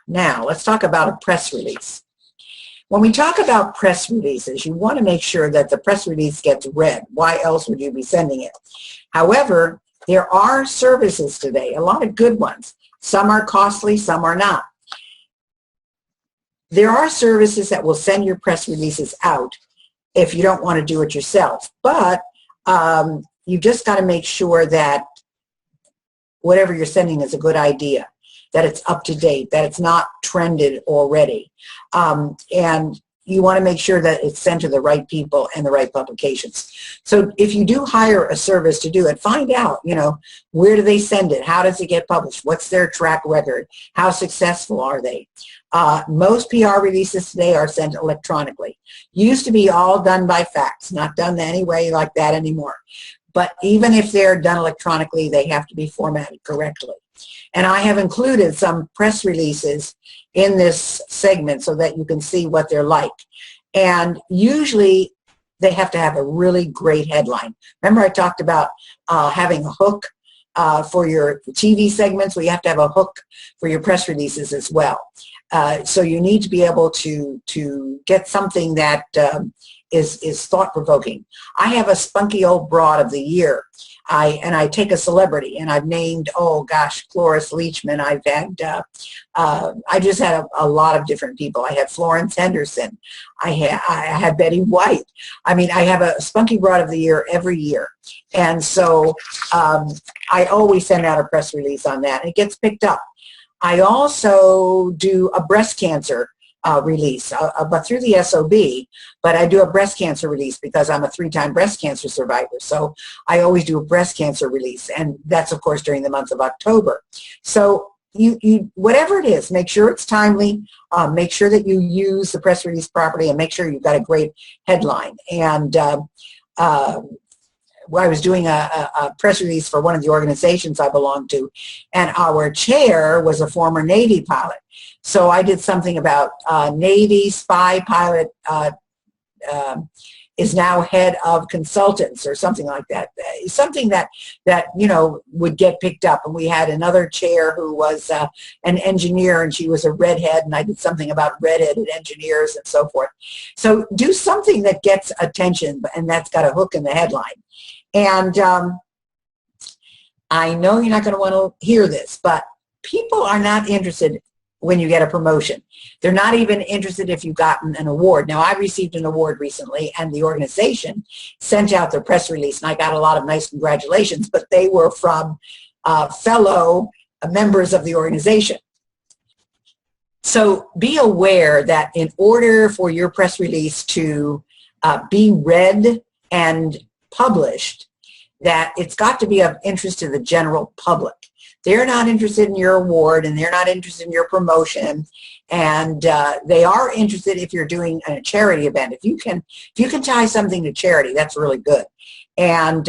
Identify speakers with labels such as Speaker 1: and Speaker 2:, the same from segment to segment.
Speaker 1: Now, let's talk about a press release. When we talk about press releases, you want to make sure that the press release gets read. Why else would you be sending it? However, there are services today, a lot of good ones. Some are costly, some are not. There are services that will send your press releases out if you don't want to do it yourself. But you just got to make sure that whatever you're sending is a good idea, that it's up to date, that it's not trended already. And you want to make sure that it's sent to the right people and the right publications. So if you do hire a service to do it, find out, where do they send it? How does it get published? What's their track record? How successful are they? Most PR releases today are sent electronically. Used to be all done by fax, not done any way like that anymore. But even if they're done electronically, they have to be formatted correctly. And I have included some press releases in this segment so that you can see what they're like. And usually they have to have a really great headline. Remember I talked about having a hook for your TV segments? Well, you have to have a hook for your press releases as well. So you need to be able to get something that is thought-provoking. I have a spunky old broad of the year. I take a celebrity, and I've named, Cloris Leachman. I've had, I just had a lot of different people. I had Florence Henderson. I had Betty White. I mean, I have a spunky broad of the year every year. And so I always send out a press release on that, and it gets picked up. I also do a breast cancer release, but through the SOB, but I do a breast cancer release because I'm a 3-time breast cancer survivor. So I always do a breast cancer release, and that's, of course, during the month of October. So you whatever it is, make sure it's timely, make sure that you use the press release properly, and make sure you've got a great headline. And I was doing a press release for one of the organizations I belong to, and our chair was a former Navy pilot. So I did something about Navy spy pilot is now head of consultants or something like that. Something that would get picked up. And we had another chair who was an engineer, and she was a redhead, and I did something about redheaded engineers and so forth. So do something that gets attention, and that's got a hook in the headline. And I know you're not going to want to hear this, but people are not interested when you get a promotion. They're not even interested if you've gotten an award. Now, I received an award recently, and the organization sent out their press release, and I got a lot of nice congratulations, but they were from fellow members of the organization. So be aware that in order for your press release to be read and published, that it's got to be of interest to the general public. They're not interested in your award, and they're not interested in your promotion, and they are interested if you're doing a charity event. If you can tie something to charity, that's really good. And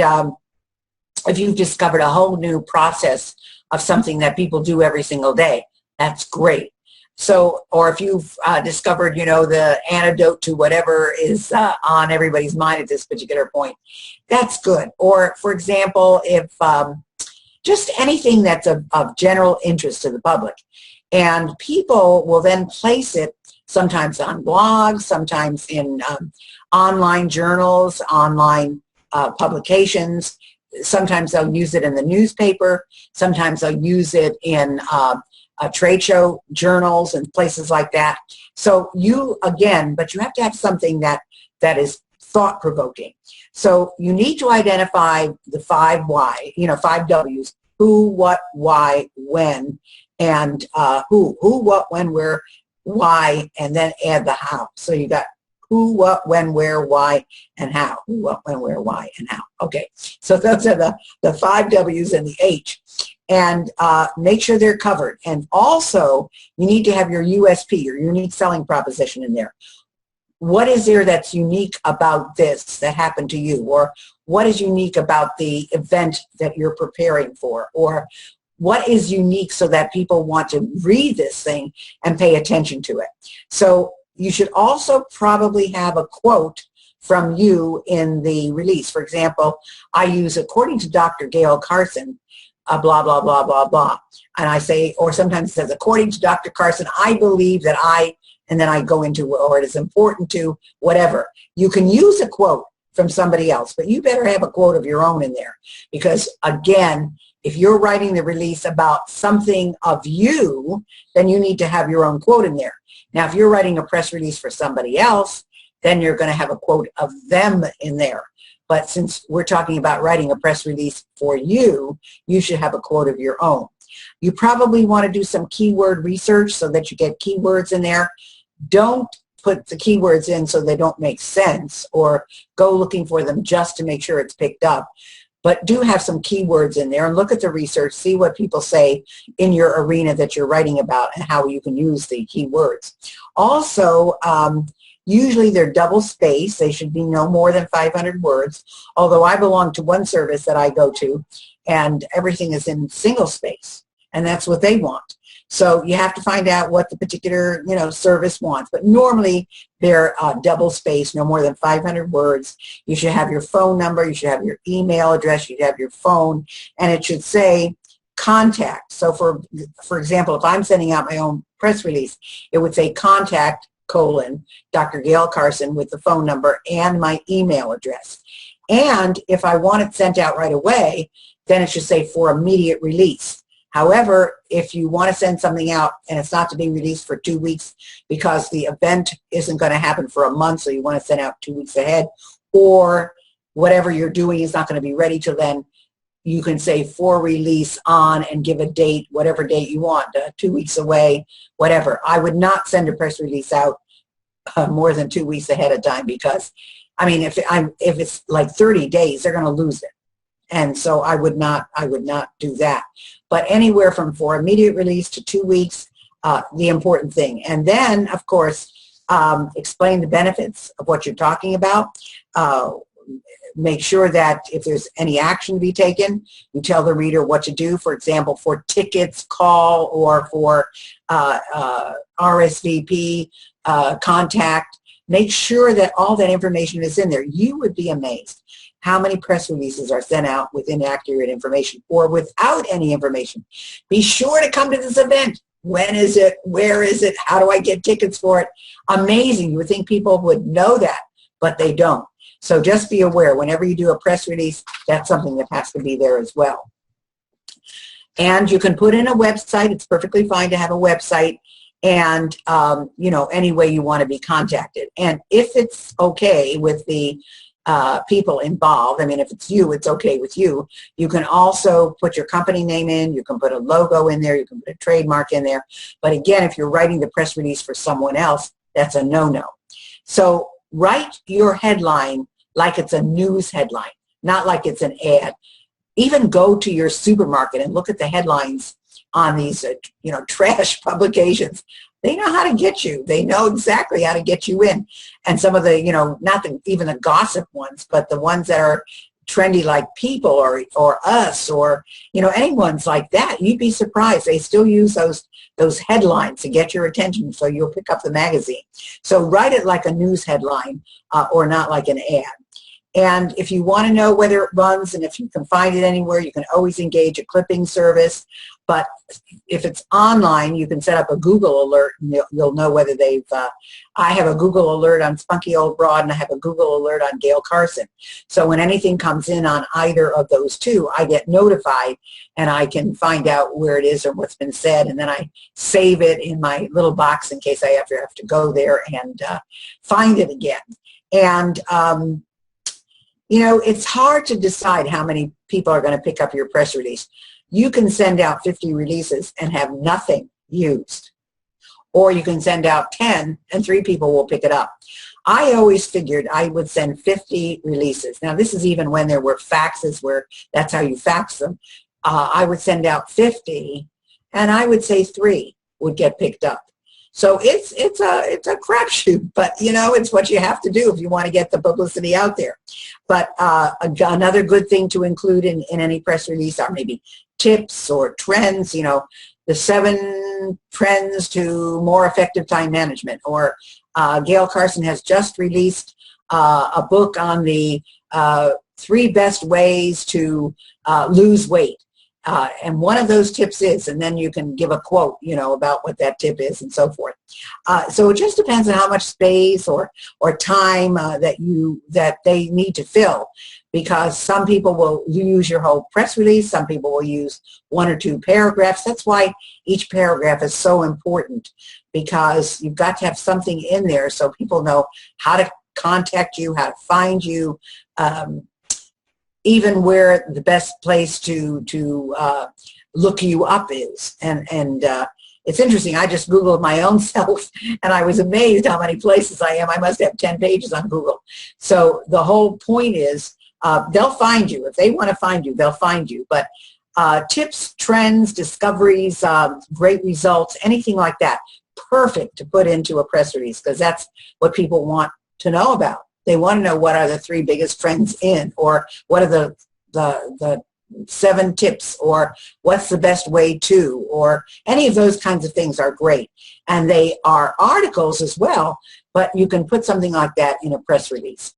Speaker 1: if you've discovered a whole new process of something that people do every single day, that's great. So, or if you've discovered, the antidote to whatever is on everybody's mind at this particular point, that's good. Or, for example, if just anything that's of general interest to the public. And people will then place it sometimes on blogs, sometimes in online journals, online publications. Sometimes they'll use it in the newspaper. Sometimes they'll use it in trade show journals and places like that. So but you have to have something that is thought-provoking. So you need to identify the 5 why, 5 W's: who, what, why, when, and who, what, when, where, why, and then add the how. So you got who, what, when, where, why, and how. Who, what, when, where, why, and how. Okay, so those are the 5 W's and the H. And make sure they're covered. And also, you need to have your USP, your unique selling proposition, in there. What is there that's unique about this that happened to you? Or what is unique about the event that you're preparing for? Or what is unique so that people want to read this thing and pay attention to it? So you should also probably have a quote from you in the release. For example, I use, according to Dr. Gail Carson, blah, blah, blah, blah, blah. And I say, or sometimes it says, according to Dr. Carson, I believe that and then I go into, or it is important to, whatever. You can use a quote from somebody else, but you better have a quote of your own in there. Because again, if you're writing the release about something of you, then you need to have your own quote in there. Now, if you're writing a press release for somebody else, then you're going to have a quote of them in there. But since we're talking about writing a press release for you, you should have a quote of your own. You probably want to do some keyword research so that you get keywords in there. Don't put the keywords in so they don't make sense, or go looking for them just to make sure it's picked up. But do have some keywords in there and look at the research, see what people say in your arena that you're writing about and how you can use the keywords. Also, usually they're double spaced. They should be no more than 500 words, although I belong to one service that I go to, and everything is in single space, and that's what they want. So you have to find out what the particular service wants. But normally they're double spaced, no more than 500 words. You should have your phone number, you should have your email address, you should have your phone, and it should say contact. So for example, if I'm sending out my own press release, it would say contact : Dr. Gail Carson, with the phone number and my email address. And if I want it sent out right away, then it should say for immediate release. However, if you want to send something out and it's not to be released for 2 weeks because the event isn't going to happen for a month, so you want to send out 2 weeks ahead, or whatever you're doing is not going to be ready till then, you can say for release on and give a date, whatever date you want, 2 weeks away, whatever. I would not send a press release out more than 2 weeks ahead of time, because, I mean, if it's like 30 days, they're going to lose it. And so I would not do that. But anywhere from for immediate release to 2 weeks, the important thing. And then, of course, explain the benefits of what you're talking about. Make sure that if there's any action to be taken, you tell the reader what to do. For example, for tickets, call, or for RSVP, contact. Make sure that all that information is in there. You would be amazed how many press releases are sent out with inaccurate information or without any information. Be sure to come to this event. When is it? Where is it? How do I get tickets for it? Amazing. You would think people would know that, but they don't. So just be aware, whenever you do a press release, that's something that has to be there as well. And you can put in a website. It's perfectly fine to have a website, and any way you want to be contacted. And if it's okay with the people involved, I mean, if it's you, it's okay with you. You can also put your company name in. You can put a logo in there. You can put a trademark in there. But again, if you're writing the press release for someone else, that's a no-no. So write your headline like it's a news headline, not like it's an ad. Even go to your supermarket and look at the headlines on these, trash publications. They know how to get you. They know exactly how to get you in. And some of the, not even the gossip ones, but the ones that are trendy, like People or Us, or, anyone's like that, you'd be surprised. They still use those headlines to get your attention, so you'll pick up the magazine. So write it like a news headline or not like an ad. And if you want to know whether it runs and if you can find it anywhere, you can always engage a clipping service. But if it's online, you can set up a Google alert, and you'll know whether they've, I have a Google alert on Spunky Old Broad, and I have a Google alert on Gail Carson. So when anything comes in on either of those two, I get notified, and I can find out where it is or what's been said, and then I save it in my little box in case I ever have to go there and find it again. And it's hard to decide how many people are going to pick up your press release. You can send out 50 releases and have nothing used. Or you can send out 10 and 3 people will pick it up. I always figured I would send 50 releases. Now, this is even when there were faxes where that's how you fax them. I would send out 50, and I would say 3 would get picked up. So it's a crapshoot, but it's what you have to do if you want to get the publicity out there. But another good thing to include in any press release are maybe tips or trends, the 7 trends to more effective time management. Or Gail Carson has just released a book on the 3 best ways to lose weight. And one of those tips is, and then you can give a quote, you know, about what that tip is and so forth. So it just depends on how much space or time that they need to fill, because some people will use your whole press release, some people will use 1 or 2 paragraphs. That's why each paragraph is so important, because you've got to have something in there so people know how to contact you, how to find you, even where the best place to look you up is. And it's interesting. I just Googled my own self, and I was amazed how many places I am. I must have 10 pages on Google. So the whole point is they'll find you. If they want to find you, they'll find you. But tips, trends, discoveries, great results, anything like that, perfect to put into a press release, because that's what people want to know about. They want to know what are the 3 biggest trends in, or what are the 7 tips, or what's the best way to, or any of those kinds of things are great. And they are articles as well, but you can put something like that in a press release.